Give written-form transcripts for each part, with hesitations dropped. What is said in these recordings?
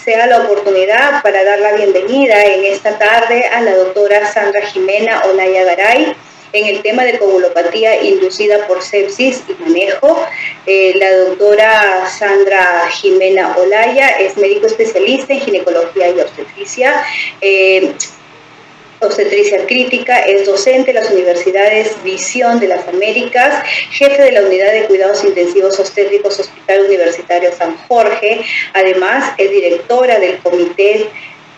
sea la oportunidad para dar la bienvenida en esta tarde a la doctora Sandra Jimena Olaya Garay en el tema de coagulopatía inducida por sepsis y manejo. La doctora Sandra Jimena Olaya es médico especialista en ginecología y obstetricia. Obstetricia crítica, es docente de las Universidades Visión de las Américas, jefe de la Unidad de Cuidados Intensivos Obstétricos Hospital Universitario San Jorge. Además, es directora del Comité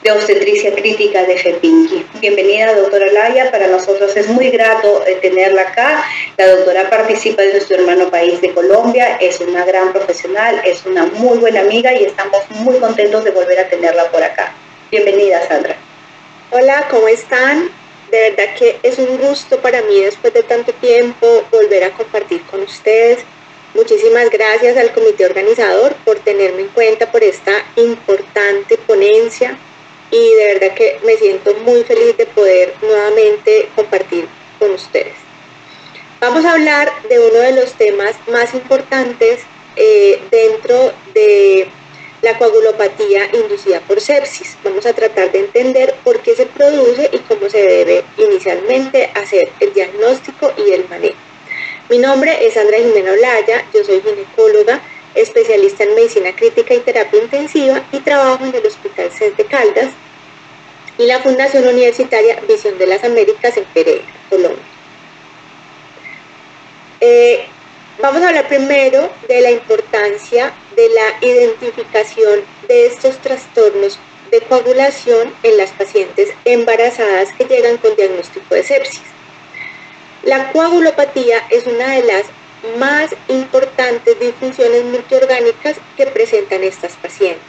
de Obstetricia Crítica de FEPINCI. Bienvenida, doctora Olaya. Para nosotros es muy grato tenerla acá. La doctora participa de nuestro hermano país de Colombia, es una gran profesional, es una muy buena amiga y estamos muy contentos de volver a tenerla por acá. Bienvenida, Sandra. Hola, ¿cómo están? De verdad que es un gusto para mí después de tanto tiempo volver a compartir con ustedes. Muchísimas gracias al comité organizador por tenerme en cuenta por esta importante ponencia y de verdad que me siento muy feliz de poder nuevamente compartir con ustedes. Vamos a hablar de uno de los temas más importantes dentro de la coagulopatía inducida por sepsis. Vamos a tratar de entender por qué se produce y cómo se debe inicialmente hacer el diagnóstico y el manejo. Mi nombre es Sandra Jimena Olaya, yo soy ginecóloga, especialista en medicina crítica y terapia intensiva y trabajo en el Hospital CES de Caldas y la Fundación Universitaria Visión de las Américas en Pereira, Colombia. Vamos a hablar primero de la importancia de la identificación de estos trastornos de coagulación en las pacientes embarazadas que llegan con diagnóstico de sepsis. La coagulopatía es una de las más importantes disfunciones multiorgánicas que presentan estas pacientes.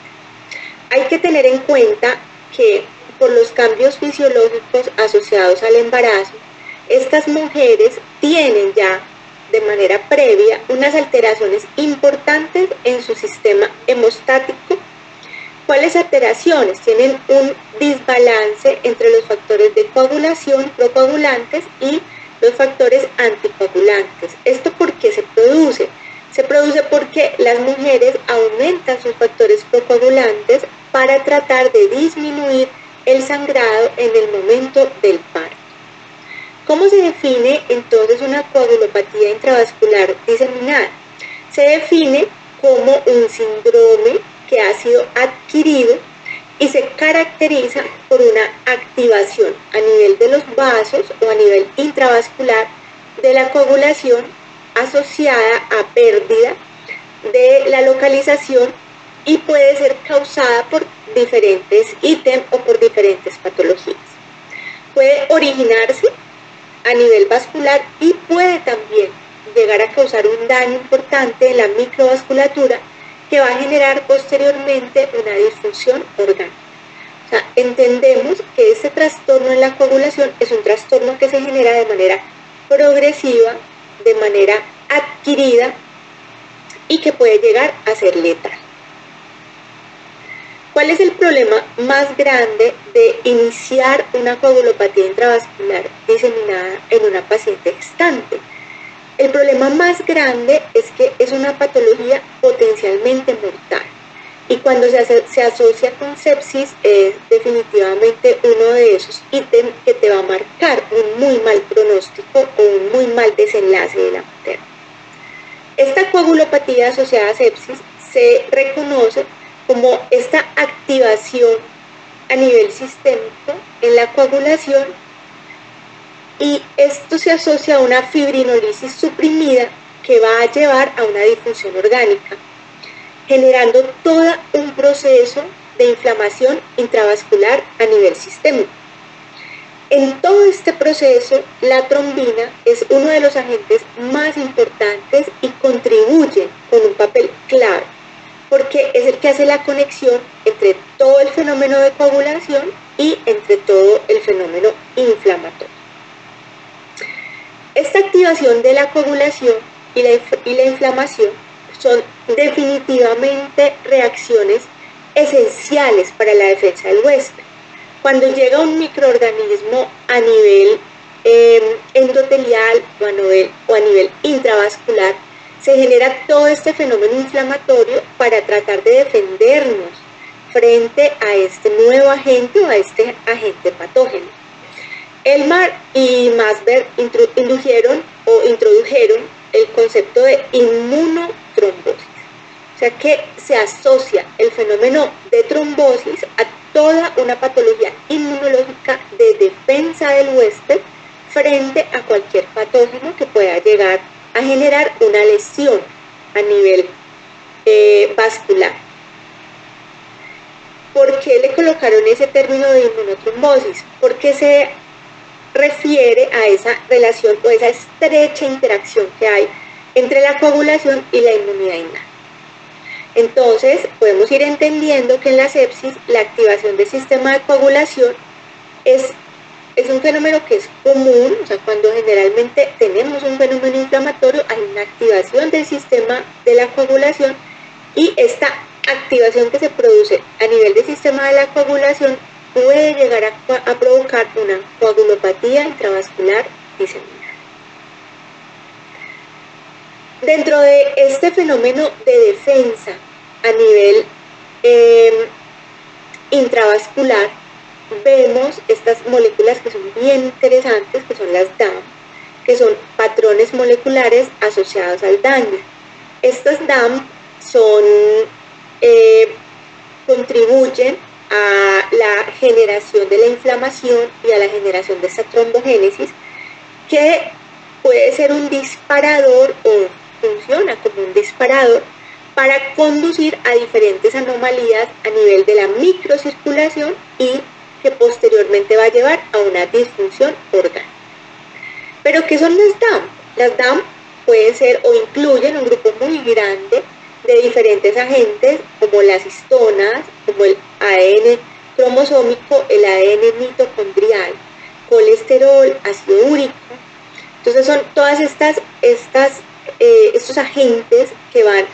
Hay que tener en cuenta que por los cambios fisiológicos asociados al embarazo, estas mujeres tienen ya de manera previa unas alteraciones importantes en su sistema hemostático. ¿Cuáles alteraciones? Tienen un desbalance entre los factores de coagulación procoagulantes y los factores anticoagulantes. ¿Esto por qué se produce? Se produce porque las mujeres aumentan sus factores procoagulantes para tratar de disminuir el sangrado en el momento del parto. ¿Cómo se define entonces una coagulopatía intravascular diseminada? Se define como un síndrome que ha sido adquirido y se caracteriza por una activación a nivel de los vasos o a nivel intravascular de la coagulación asociada a pérdida de la localización y puede ser causada por diferentes ítems o por diferentes patologías. Puede originarse a nivel vascular y puede también llegar a causar un daño importante en la microvasculatura que va a generar posteriormente una disfunción orgánica. O sea, entendemos que este trastorno en la coagulación es un trastorno que se genera de manera progresiva, de manera adquirida y que puede llegar a ser letal. ¿Cuál es el problema más grande de iniciar una coagulopatía intravascular diseminada en una paciente gestante? El problema más grande es que es una patología potencialmente mortal y cuando se asocia con sepsis es definitivamente uno de esos ítems que te va a marcar un muy mal pronóstico o un muy mal desenlace de la maternidad. Esta coagulopatía asociada a sepsis se reconoce como esta activación a nivel sistémico en la coagulación y esto se asocia a una fibrinolisis suprimida que va a llevar a una disfunción orgánica, generando todo un proceso de inflamación intravascular a nivel sistémico. En todo este proceso, la trombina es uno de los agentes más importantes y contribuye con un papel clave, porque es el que hace la conexión entre todo el fenómeno de coagulación y entre todo el fenómeno inflamatorio. Esta activación de la coagulación y la inflamación son definitivamente reacciones esenciales para la defensa del huésped. Cuando llega un microorganismo a nivel endotelial o a nivel intravascular, se genera todo este fenómeno inflamatorio para tratar de defendernos frente a este nuevo agente o a este agente patógeno. Elmar y Masberg introdujeron el concepto de inmunotrombosis, o sea que se asocia el fenómeno de trombosis a toda una patología inmunológica de defensa del huésped frente a cualquier patógeno que pueda llegar a generar una lesión a nivel vascular. ¿Por qué le colocaron ese término de inmunotrombosis? Porque se refiere a esa relación o esa estrecha interacción que hay entre la coagulación y la inmunidad innata. Entonces, podemos ir entendiendo que en la sepsis la activación del sistema de coagulación es un fenómeno que es común, o sea, cuando generalmente tenemos un fenómeno inflamatorio hay una activación del sistema de la coagulación y esta activación que se produce a nivel del sistema de la coagulación puede llegar a provocar una coagulopatía intravascular diseminar. Dentro de este fenómeno de defensa a nivel intravascular, vemos estas moléculas que son bien interesantes, que son las DAM, que son patrones moleculares asociados al daño. Estas DAM contribuyen a la generación de la inflamación y a la generación de esta trombogénesis, que puede ser un disparador o funciona como un disparador para conducir a diferentes anomalías a nivel de la microcirculación y que posteriormente va a llevar a una disfunción orgánica. ¿Pero qué son las DAM? Las DAM pueden ser o incluyen un grupo muy grande de diferentes agentes como las histonas, como el ADN cromosómico, el ADN mitocondrial, colesterol, ácido úrico. Entonces son todas estos agentes que van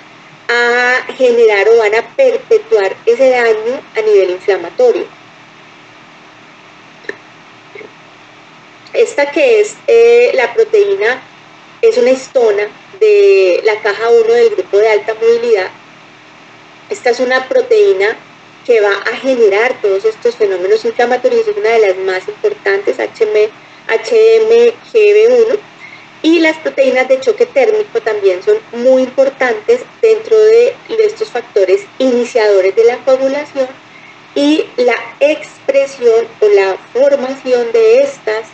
a generar o van a perpetuar ese daño a nivel inflamatorio. Esta que es la proteína, es una histona de la caja 1 del grupo de alta movilidad. Esta es una proteína que va a generar todos estos fenómenos inflamatorios, es una de las más importantes, HMGB1, y las proteínas de choque térmico también son muy importantes dentro de estos factores iniciadores de la coagulación, y la expresión o la formación de estas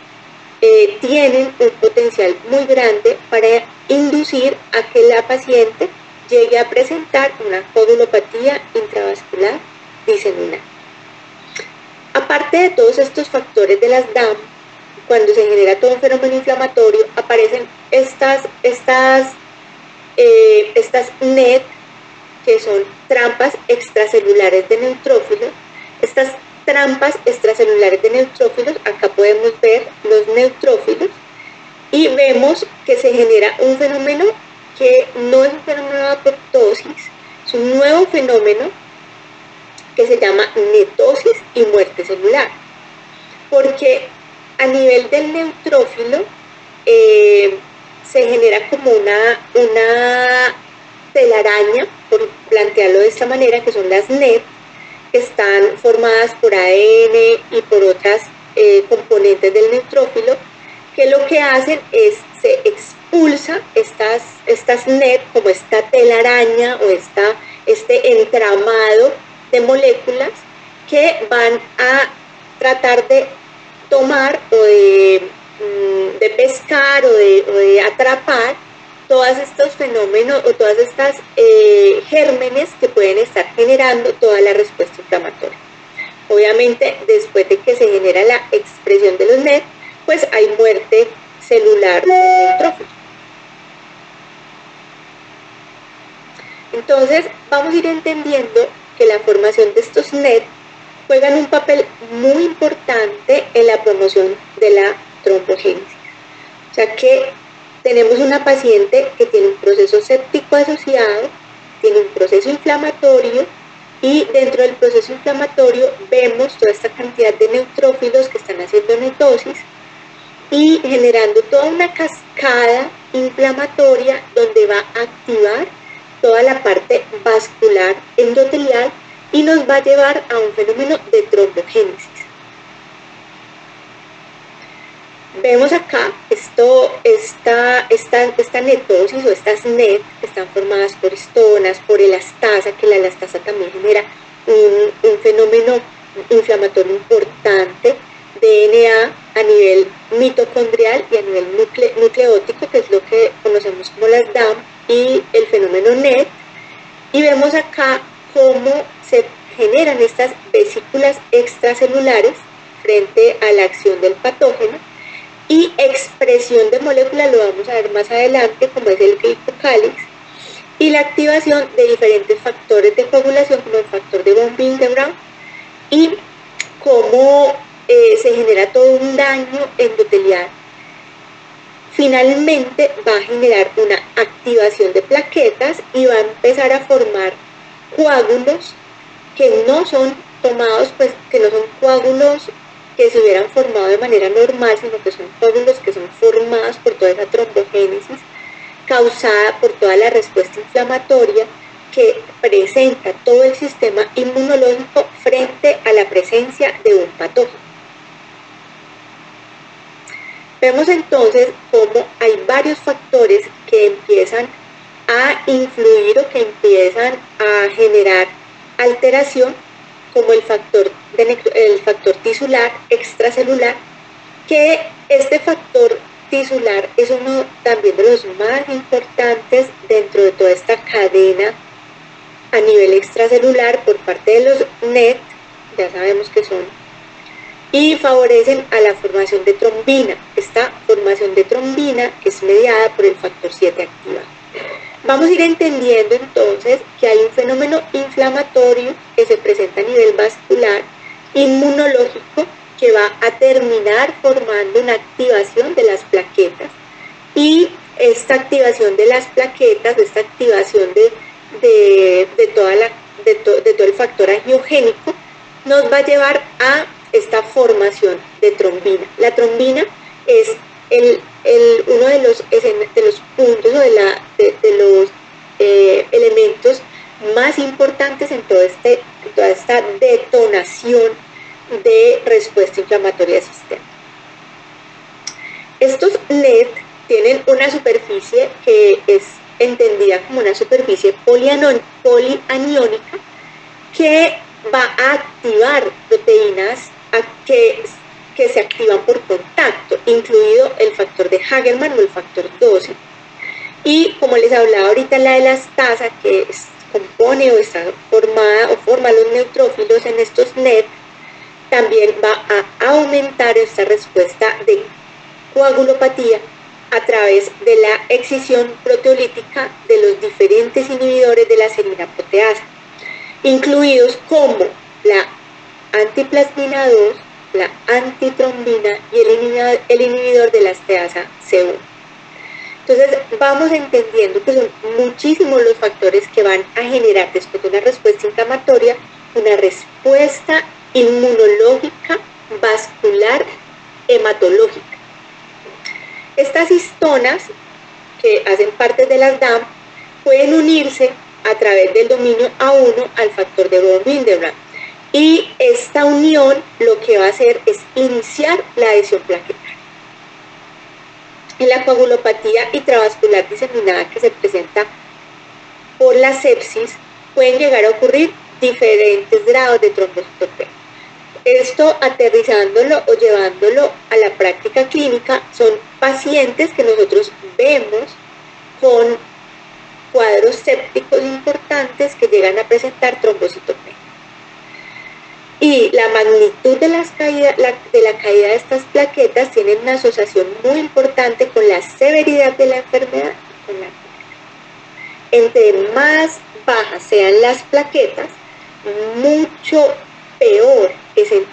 tienen un potencial muy grande para inducir a que la paciente llegue a presentar una coagulopatía intravascular diseminada. Aparte de todos estos factores de las DAM, cuando se genera todo un fenómeno inflamatorio, aparecen estas NET, que son trampas extracelulares de neutrófilos. Estas trampas extracelulares de neutrófilos, acá podemos ver los neutrófilos y vemos que se genera un fenómeno que no es un fenómeno de apoptosis, es un nuevo fenómeno que se llama netosis y muerte celular, porque a nivel del neutrófilo se genera como una telaraña, por plantearlo de esta manera, que son las NET, que están formadas por ADN y por otras componentes del neutrófilo, que lo que hacen es se expulsa estas NET, como esta telaraña o este entramado de moléculas que van a tratar de tomar o de pescar o de atrapar todos estos fenómenos o todas estas gérmenes que pueden estar generando toda la respuesta inflamatoria. Obviamente, después de que se genera la expresión de los NET, pues hay muerte celular del neutrófilo. Entonces, vamos a ir entendiendo que la formación de estos NET juegan un papel muy importante en la promoción de la trombogénesis. O sea que tenemos una paciente que tiene un proceso séptico asociado, tiene un proceso inflamatorio, y dentro del proceso inflamatorio vemos toda esta cantidad de neutrófilos que están haciendo netosis y generando toda una cascada inflamatoria donde va a activar toda la parte vascular endotelial y nos va a llevar a un fenómeno de trombogénesis. Vemos acá, esta netosis o estas NET están formadas por histonas, por elastasa, que la elastasa también genera un fenómeno inflamatorio importante, DNA a nivel mitocondrial y a nivel nucleótico, que es lo que conocemos como las DAM, y el fenómeno NET. Y vemos acá cómo se generan estas vesículas extracelulares frente a la acción del patógeno, y expresión de moléculas, lo vamos a ver más adelante, como es el glicocálix, y la activación de diferentes factores de coagulación, como el factor de von Willebrand, y cómo se genera todo un daño endotelial. Finalmente va a generar una activación de plaquetas y va a empezar a formar coágulos que no son tomados, pues que no son coágulos que se hubieran formado de manera normal, sino que son coágulos que son formados por toda esa trombogénesis causada por toda la respuesta inflamatoria que presenta todo el sistema inmunológico frente a la presencia de un patógeno. Vemos entonces cómo hay varios factores que empiezan a influir o que empiezan a generar alteración, como el factor tisular extracelular, que este factor tisular es uno también de los más importantes dentro de toda esta cadena a nivel extracelular por parte de los NET, ya sabemos que son, y favorecen a la formación de trombina. Esta formación de trombina es mediada por el factor 7 activado. Vamos a ir entendiendo entonces que hay un fenómeno inflamatorio que se presenta a nivel vascular, inmunológico, que va a terminar formando una activación de las plaquetas, y esta activación de las plaquetas, esta activación de todo el factor angiogénico, nos va a llevar a esta formación de trombina. La trombina es uno de los puntos o de los elementos más importantes en toda esta detonación de respuesta inflamatoria sistémica. Estos NET tienen una superficie que es entendida como una superficie polianiónica, que va a activar proteínas que se activan por contacto, incluido el factor de Hagerman o el factor 12. Y como les hablaba ahorita, la elastasa, que compone o está formada o forma los neutrófilos en estos NET, también va a aumentar esta respuesta de coagulopatía a través de la excisión proteolítica de los diferentes inhibidores de la serina proteasa, incluidos como la antiplasmina 2, la antitrombina y el inhibidor de la esteasa C1. Entonces vamos entendiendo que son muchísimos los factores que van a generar, después de una respuesta inflamatoria, una respuesta inmunológica, vascular, hematológica. Estas histonas, que hacen parte de las DAM, pueden unirse a través del dominio A1 al factor de von Willebrand, y esta unión lo que va a hacer es iniciar la adhesión plaquetal. En la coagulopatía intravascular diseminada que se presenta por la sepsis, pueden llegar a ocurrir diferentes grados de trombocitopenia. Esto, aterrizándolo o llevándolo a la práctica clínica, son pacientes que nosotros vemos con cuadros sépticos importantes que llegan a presentar trombocitopenia. Y la magnitud de la caída de estas plaquetas tiene una asociación muy importante con la severidad de la enfermedad y con la muerte. Entre más bajas sean las plaquetas, mucho peor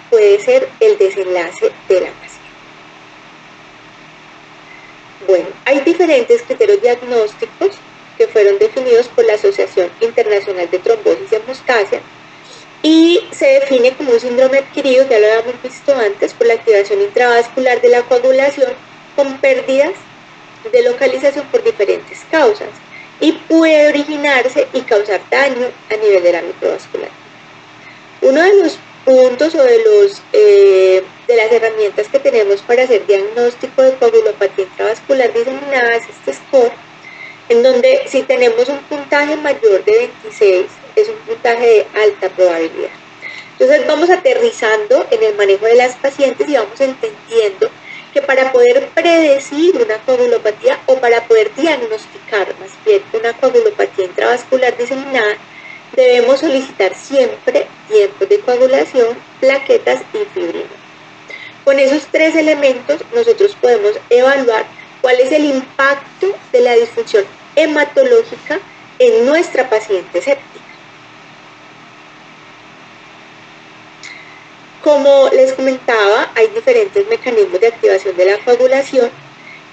puede ser el desenlace de la paciente. Bueno, hay diferentes criterios diagnósticos que fueron definidos por la Asociación Internacional de Trombosis y Hemostasia, y se define como un síndrome adquirido, ya lo habíamos visto antes, por la activación intravascular de la coagulación con pérdidas de localización por diferentes causas, y puede originarse y causar daño a nivel de la microvasculatura. Uno de los puntos o de las herramientas que tenemos para hacer diagnóstico de coagulopatía intravascular diseminada es este score, en donde si tenemos un puntaje mayor de 26, es un puntaje de alta probabilidad. Entonces vamos aterrizando en el manejo de las pacientes y vamos entendiendo que para poder predecir una coagulopatía o para poder diagnosticar más bien una coagulopatía intravascular diseminada, debemos solicitar siempre tiempos de coagulación, plaquetas y fibrina. Con esos tres elementos nosotros podemos evaluar cuál es el impacto de la disfunción hematológica en nuestra paciente séptica. Como les comentaba, hay diferentes mecanismos de activación de la coagulación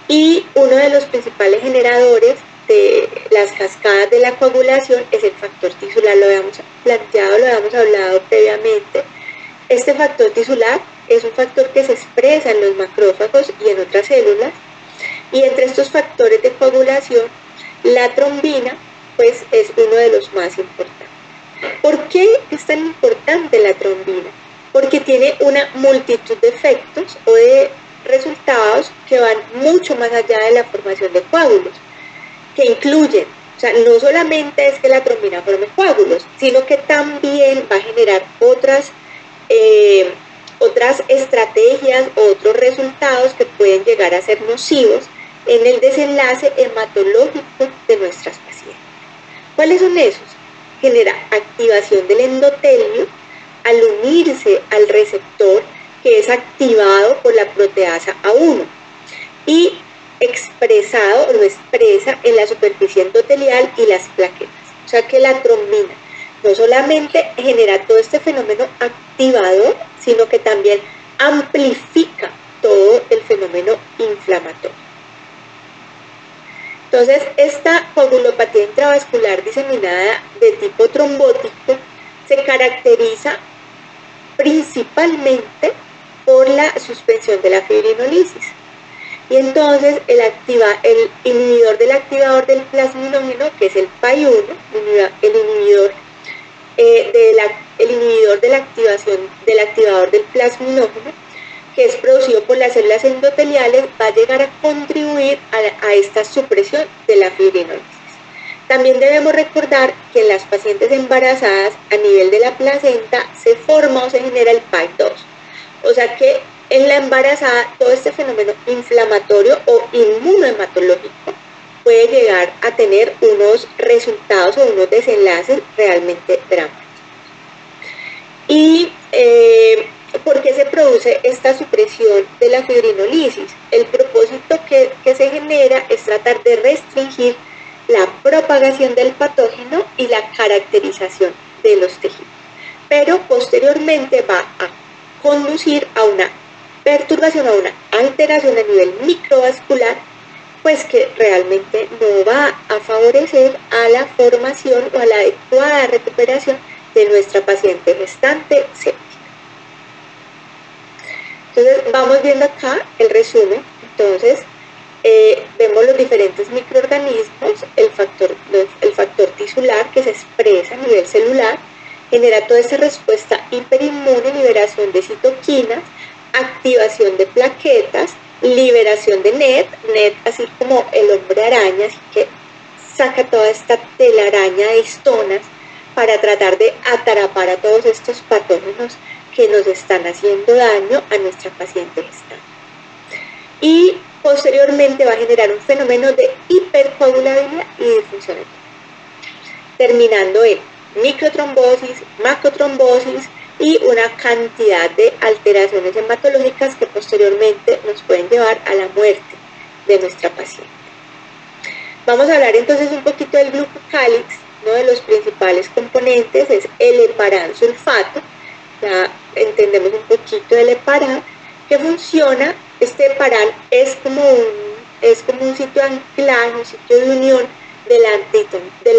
y uno de los principales generadores de las cascadas de la coagulación es el factor tisular. Lo habíamos planteado, lo habíamos hablado previamente. Este factor tisular es un factor que se expresa en los macrófagos y en otras células, y entre estos factores de coagulación, la trombina pues es uno de los más importantes. ¿Por qué es tan importante la trombina? Porque tiene una multitud de efectos o de resultados que van mucho más allá de la formación de coágulos, que incluyen, o sea, no solamente es que la trombina forme coágulos, sino que también va a generar otras estrategias o otros resultados que pueden llegar a ser nocivos en el desenlace hematológico de nuestras pacientes. ¿Cuáles son esos? Genera activación del endotelio al unirse al receptor que es activado por la proteasa A1 y expresado o lo expresa en la superficie endotelial y las plaquetas. O sea que la trombina no solamente genera todo este fenómeno activador, sino que también amplifica todo el fenómeno inflamatorio. Entonces, esta coagulopatía intravascular diseminada de tipo trombótico se caracteriza principalmente por la suspensión de la fibrinolisis. Y entonces el inhibidor del activador del plasminógeno, que es el PAI-1, el inhibidor de la activación del activador del plasminógeno, que es producido por las células endoteliales, va a llegar a contribuir a esta supresión de la fibrinolisis. También debemos recordar que en las pacientes embarazadas a nivel de la placenta se forma o se genera el PAI-2. O sea que en la embarazada todo este fenómeno inflamatorio o inmunohematológico puede llegar a tener unos resultados o unos desenlaces realmente dramáticos. ¿Y por qué se produce esta supresión de la fibrinolisis? El propósito que se genera es tratar de restringir la propagación del patógeno y la caracterización de los tejidos, pero posteriormente va a conducir a una perturbación, a una alteración a nivel microvascular, pues que realmente no va a favorecer a la formación o a la adecuada recuperación de nuestra paciente gestante séptica. Entonces vamos viendo acá el resumen. Entonces vemos los diferentes microorganismos, el factor tisular que se expresa a nivel celular, genera toda esa respuesta hiperinmune, liberación de citoquinas, activación de plaquetas, liberación de NET así como el hombre araña, así que saca toda esta telaraña de histonas para tratar de atrapar a todos estos patógenos que nos están haciendo daño a nuestra paciente gestante. Y posteriormente va a generar un fenómeno de hipercoagulabilidad y disfunción hepática, terminando en microtrombosis, macrotrombosis y una cantidad de alteraciones hematológicas que posteriormente nos pueden llevar a la muerte de nuestra paciente. Vamos a hablar entonces un poquito del glucocálix. Uno de los principales componentes es el heparán sulfato. Ya entendemos un poquito del heparán, que funciona. Este heparán es como un sitio de anclaje, un sitio de unión de la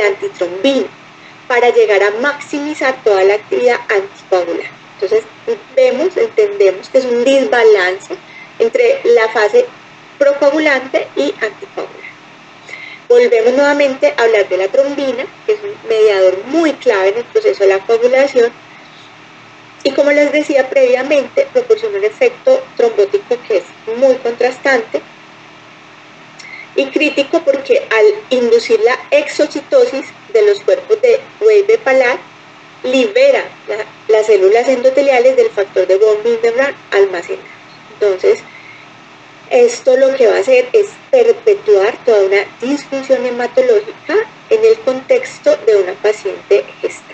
antitrombina para llegar a maximizar toda la actividad anticoagular. Entonces entendemos que es un desbalance entre la fase procoagulante y anticoagular. Volvemos nuevamente a hablar de la trombina, que es un mediador muy clave en el proceso de la coagulación, Y como les decía previamente, proporciona un efecto trombótico que es muy contrastante y crítico porque al inducir la exocitosis de los cuerpos de Weybe-Palade, libera las células endoteliales del factor de von Willebrand almacenado. Entonces, esto lo que va a hacer es perpetuar toda una disfunción hematológica en el contexto de una paciente gestante.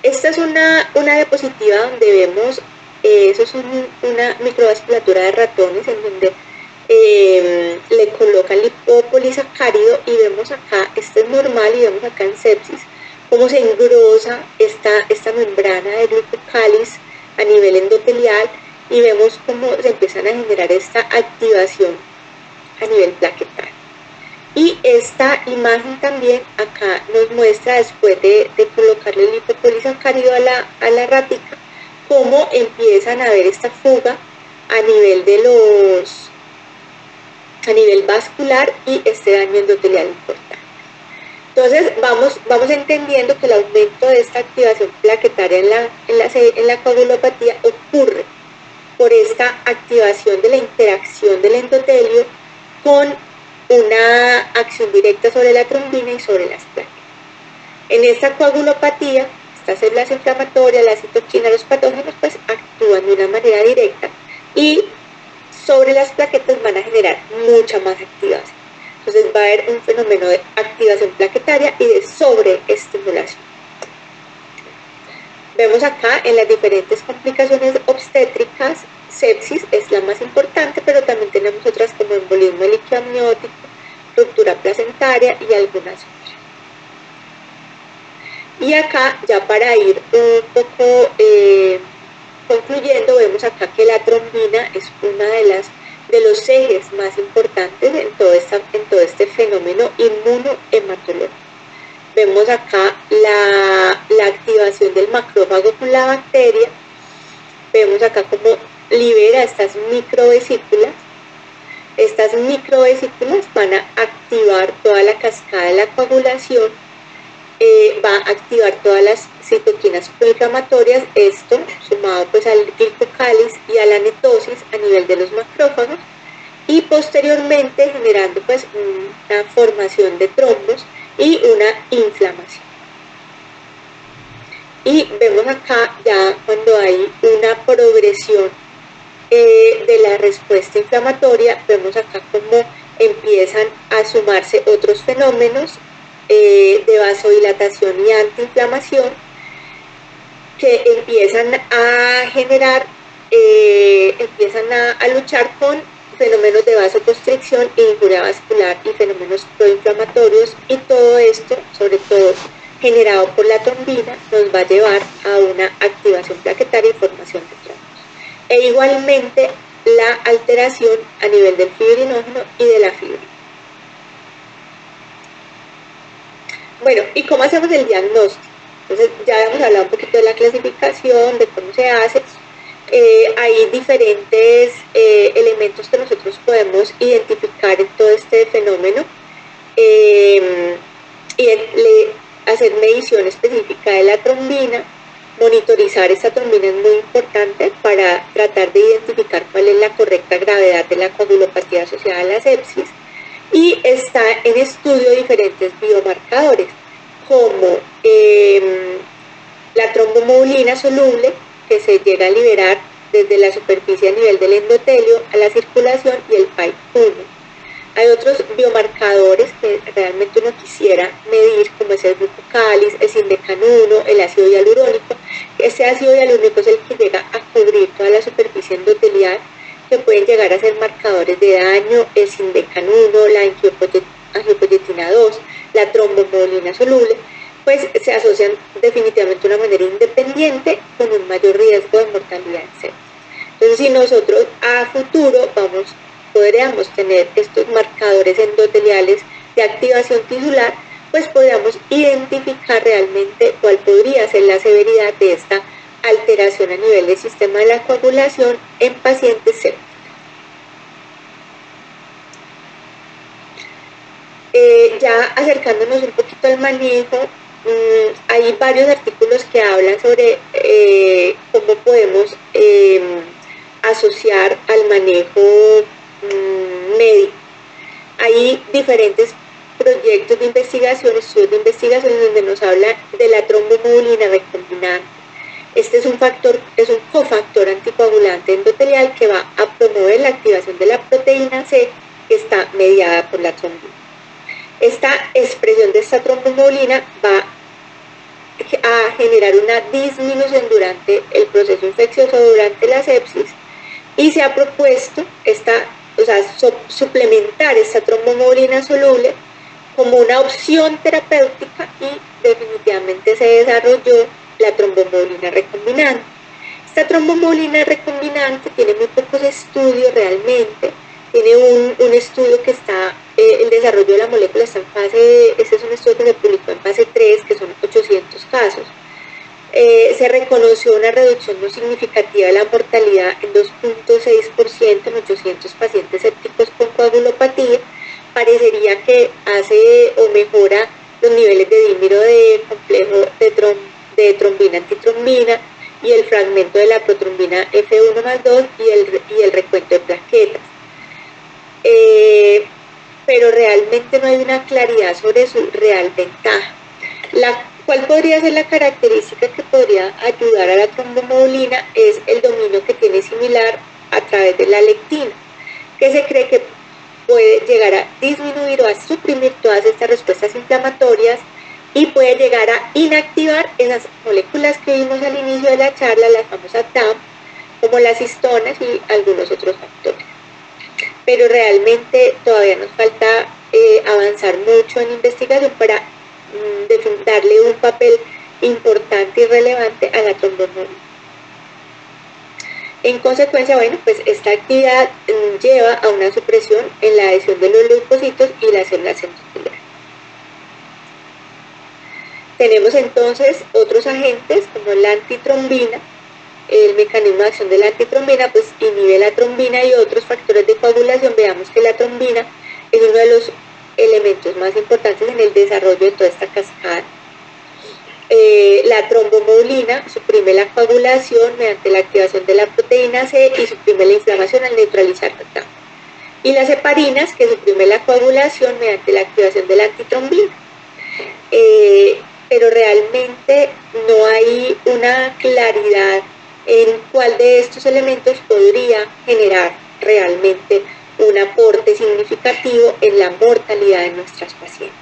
Esta es una diapositiva donde vemos, eso es una microvasculatura de ratones en donde le colocan lipopolisacárido y vemos acá, este es normal y vemos acá en sepsis, cómo se engrosa esta membrana de glucocáliz a nivel endotelial y vemos cómo se empiezan a generar esta activación a nivel plaquetario. Y esta imagen también acá nos muestra, después de colocarle el lipopolisacárido a la ratica, cómo empiezan a ver esta fuga a nivel a nivel vascular y este daño endotelial importante. Entonces vamos entendiendo que el aumento de esta activación plaquetaria en la coagulopatía ocurre por esta activación de la interacción del endotelio con una acción directa sobre la trombina y sobre las plaquetas. En esta coagulopatía, estas células inflamatorias, la citoquina, los patógenos, pues actúan de una manera directa y sobre las plaquetas van a generar mucha más activación. Entonces va a haber un fenómeno de activación plaquetaria y de sobreestimulación. Vemos acá en las diferentes complicaciones obstétricas, sepsis es la más importante, pero también tenemos otras como embolismo líquido amniótico, ruptura placentaria y algunas otras. Y acá, ya para ir un poco concluyendo, vemos acá que la trombina es una de los ejes más importantes en todo este fenómeno inmunohematológico. Vemos acá la activación del macrófago con la bacteria, vemos acá cómo libera estas microvesículas. Estas microvesículas van a activar toda la cascada de la coagulación, va a activar todas las citoquinas proinflamatorias, esto sumado pues al glicocáliz y a la netosis a nivel de los macrófagos y posteriormente generando pues una formación de trombos y una inflamación. Y vemos acá ya cuando hay una progresión de la respuesta inflamatoria, vemos acá cómo empiezan a sumarse otros fenómenos de vasodilatación y antiinflamación que empiezan a generar, empiezan a luchar con fenómenos de vasoconstricción e injuria vascular y fenómenos proinflamatorios, y todo esto, sobre todo generado por la trombina, nos va a llevar a una activación plaquetaria y formación de trombos. E igualmente la alteración a nivel del fibrinógeno y de la fibra. Bueno, ¿y cómo hacemos el diagnóstico? Entonces ya hemos hablado un poquito de la clasificación, de cómo se hace. Hay diferentes elementos que nosotros podemos identificar en todo este fenómeno y hacer medición específica de la trombina. Monitorizar esta trombina es muy importante para tratar de identificar cuál es la correcta gravedad de la coagulopatía asociada a la sepsis, y está en estudio diferentes biomarcadores como la trombomodulina soluble, que se llega a liberar desde la superficie a nivel del endotelio a la circulación, y el PAI-1. Hay otros biomarcadores que realmente uno quisiera medir, como es el glucocáliz, el sindecan-1, el ácido hialurónico. Ese ácido hialurónico es el que llega a cubrir toda la superficie endotelial, que pueden llegar a ser marcadores de daño, el sindecan-1, la angiopoyetina 2, la trombomodulina soluble, pues se asocian definitivamente de una manera independiente con un mayor riesgo de mortalidad en sepsis. Entonces, si nosotros a futuro podríamos tener estos marcadores endoteliales de activación tisular, pues podríamos identificar realmente cuál podría ser la severidad de esta alteración a nivel del sistema de la coagulación en pacientes sépticos. Ya acercándonos un poquito al manejo hay varios artículos que hablan sobre cómo podemos asociar al manejo médico. Hay diferentes proyectos de investigación, estudios de investigación donde nos habla de la trombomodulina recombinante. Este es un cofactor anticoagulante endotelial que va a promover la activación de la proteína C que está mediada por la trombina. Esta expresión de esta trombomodulina va a generar una disminución durante el proceso infeccioso, durante la sepsis, y se ha propuesto suplementar esta trombomodulina soluble como una opción terapéutica, y definitivamente se desarrolló la trombomodulina recombinante. Esta trombomodulina recombinante tiene muy pocos estudios realmente. Tiene un estudio que está, el desarrollo de la molécula está en fase, este es un estudio que se publicó en fase 3, que son 800 casos. Se reconoció una reducción no significativa de la mortalidad en 2.6% en 800 pacientes sépticos con coagulopatía. Parecería que hace o mejora los niveles de dímero de complejo de trombina antitrombina y el fragmento de la protrombina F1+2 y el recuento de plaquetas. Pero realmente no hay una claridad sobre su real ventaja. ¿Cuál podría ser la característica que podría ayudar a la trombomodulina? Es el dominio que tiene similar a través de la lectina, que se cree que puede llegar a disminuir o a suprimir todas estas respuestas inflamatorias y puede llegar a inactivar esas moléculas que vimos al inicio de la charla, las famosas TAM, como las histonas y algunos otros factores. Pero realmente todavía nos falta avanzar mucho en investigación para darle un papel importante y relevante a la trombomodulina. En consecuencia, bueno, pues esta actividad lleva a una supresión en la adhesión de los leucocitos y las células centrofilgares. Tenemos entonces otros agentes como la antitrombina. El mecanismo de acción de la antitrombina pues inhibe la trombina y otros factores de coagulación. Veamos que la trombina es uno de los elementos más importantes en el desarrollo de toda esta cascada. La trombomodulina suprime la coagulación mediante la activación de la proteína C y suprime la inflamación al neutralizar la TAM. Y las heparinas, que suprime la coagulación mediante la activación de la antitrombina. Pero realmente no hay una claridad en cuál de estos elementos podría generar realmente un aporte significativo en la mortalidad de nuestras pacientes.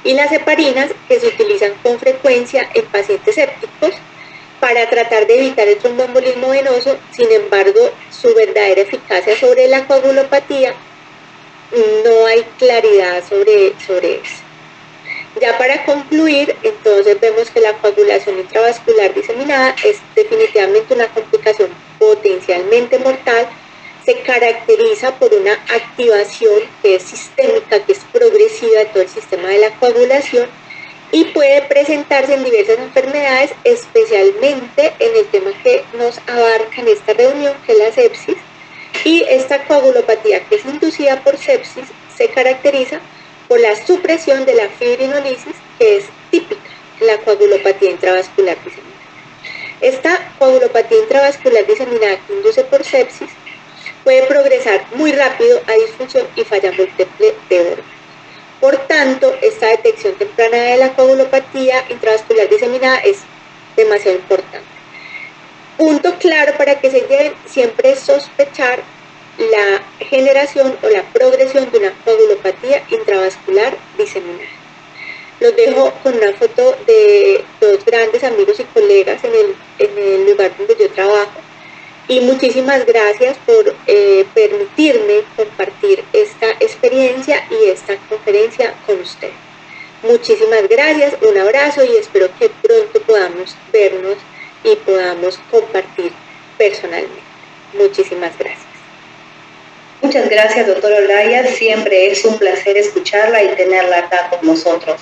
Y las heparinas, que se utilizan con frecuencia en pacientes sépticos para tratar de evitar el tromboembolismo venoso. Sin embargo, su verdadera eficacia sobre la coagulopatía no hay claridad sobre eso. Ya para concluir, entonces vemos que la coagulación intravascular diseminada es definitivamente una complicación potencialmente mortal. Se caracteriza por una activación que es sistémica, que es progresiva de todo el sistema de la coagulación, y puede presentarse en diversas enfermedades, especialmente en el tema que nos abarca en esta reunión, que es la sepsis. Y esta coagulopatía, que es inducida por sepsis, se caracteriza por la supresión de la fibrinolisis, que es típica en la coagulopatía intravascular diseminada. Esta coagulopatía intravascular diseminada que induce por sepsis puede progresar muy rápido a disfunción y falla múltiple de órganos. Por tanto, esta detección temprana de la coagulopatía intravascular diseminada es demasiado importante. Punto claro para que se lleven siempre es sospechar la generación o la progresión de una coagulopatía intravascular diseminada. Los dejo con una foto de dos grandes amigos y colegas en el lugar donde yo trabajo. Y muchísimas gracias por permitirme compartir esta experiencia y esta conferencia con ustedes. Muchísimas gracias, un abrazo y espero que pronto podamos vernos y podamos compartir personalmente. Muchísimas gracias. Muchas gracias, doctora Olaya. Siempre es un placer escucharla y tenerla acá con nosotros.